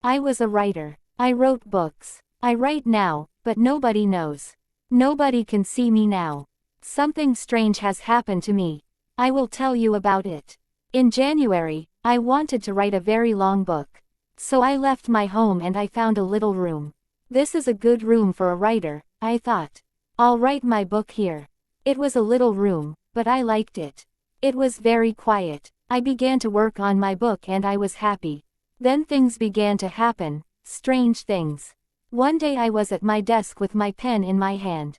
I was a writer. I wrote books. I write now, but nobody knows. Nobody can see me now. Something strange has happened to me. I will tell you about it. In January, I wanted to write a very long book. So I left my home and I found a little room. This is a good room for a writer, I thought. I'll write my book here. It was a little room, but I liked it. It was very quiet. I began to work on my book and I was happy. Then things began to happen, strange things. One day I was at my desk with my pen in my hand.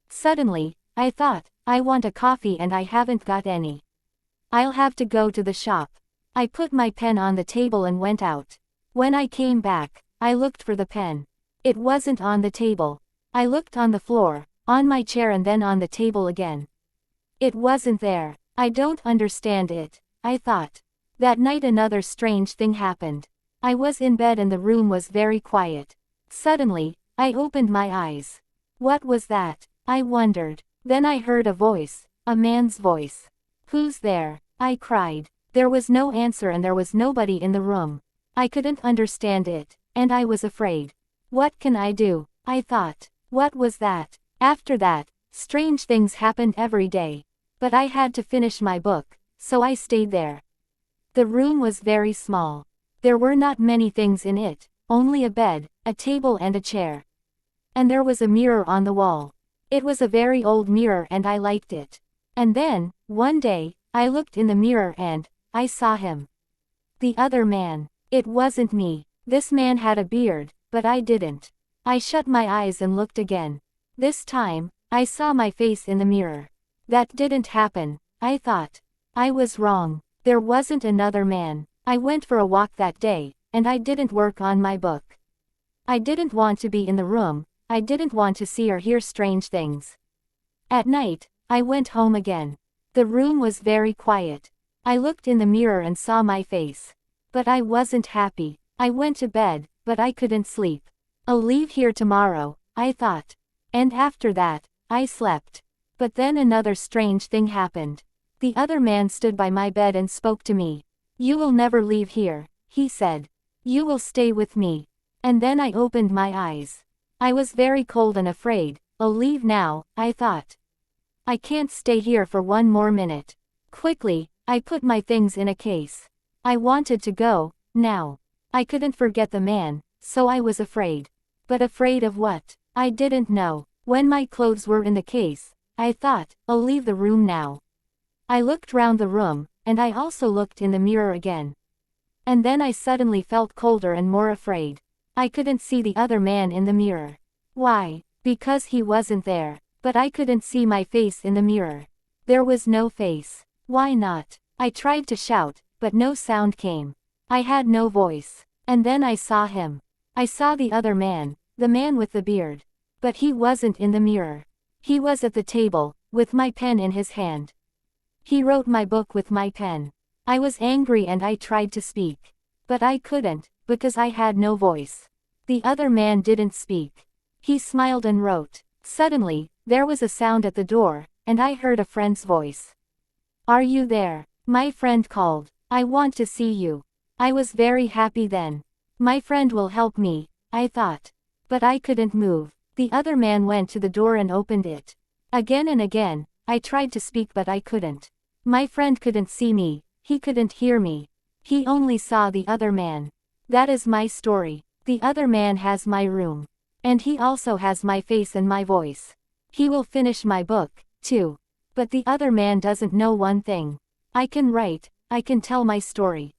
Suddenly, I thought, I want a coffee and I haven't got any. I'll have to go to the shop. I put my pen on the table and went out. When I came back, I looked for the pen. It wasn't on the table. I looked on the floor, on my chair and then on the table again. It wasn't there. I don't understand it, I thought. That night another strange thing happened. I was in bed and the room was very quiet. Suddenly, I opened my eyes. What was that? I wondered. Then I heard a voice, a man's voice. Who's there? I cried. There was no answer and there was nobody in the room. I couldn't understand it, and I was afraid. What can I do? I thought. What was that? After that, strange things happened every day. But I had to finish my book, so I stayed there. The room was very small. There were not many things in it, only a bed, a table and a chair. And there was a mirror on the wall. It was a very old mirror and I liked it. And then, one day, I looked in the mirror and I saw him. The other man. It wasn't me. This man had a beard, but I didn't. I shut my eyes and looked again. This time, I saw my face in the mirror. That didn't happen, I thought. I was wrong. There wasn't another man. I went for a walk that day, and I didn't work on my book. I didn't want to be in the room. I didn't want to see or hear strange things. At night, I went home again. The room was very quiet. I looked in the mirror and saw my face. But I wasn't happy. I went to bed, but I couldn't sleep. I'll leave here tomorrow, I thought. And after that, I slept. But then another strange thing happened. The other man stood by my bed and spoke to me. You will never leave here, he said. You will stay with me. And then I opened my eyes. I was very cold and afraid. I'll leave now, I thought. I can't stay here for one more minute. Quickly, I put my things in a case. I wanted to go, now. I couldn't forget the man, so I was afraid. But afraid of what? I didn't know. When my clothes were in the case, I thought, I'll leave the room now. I looked round the room, and I also looked in the mirror again. And then I suddenly felt colder and more afraid. I couldn't see the other man in the mirror. Why? Because he wasn't there. But I couldn't see my face in the mirror. There was no face. Why not? I tried to shout, but no sound came. I had no voice. And then I saw him. I saw the other man, the man with the beard. But he wasn't in the mirror. He was at the table, with my pen in his hand. He wrote my book with my pen. I was angry and I tried to speak. But I couldn't, because I had no voice. The other man didn't speak. He smiled and wrote. Suddenly, there was a sound at the door, and I heard a friend's voice. Are you there? My friend called. I want to see you. I was very happy then. My friend will help me, I thought. But I couldn't move. The other man went to the door and opened it. Again and again, I tried to speak but I couldn't. My friend couldn't see me, he couldn't hear me. He only saw the other man. That is my story. The other man has my room. And he also has my face and my voice. He will finish my book, too. But the other man doesn't know one thing. I can write, I can tell my story.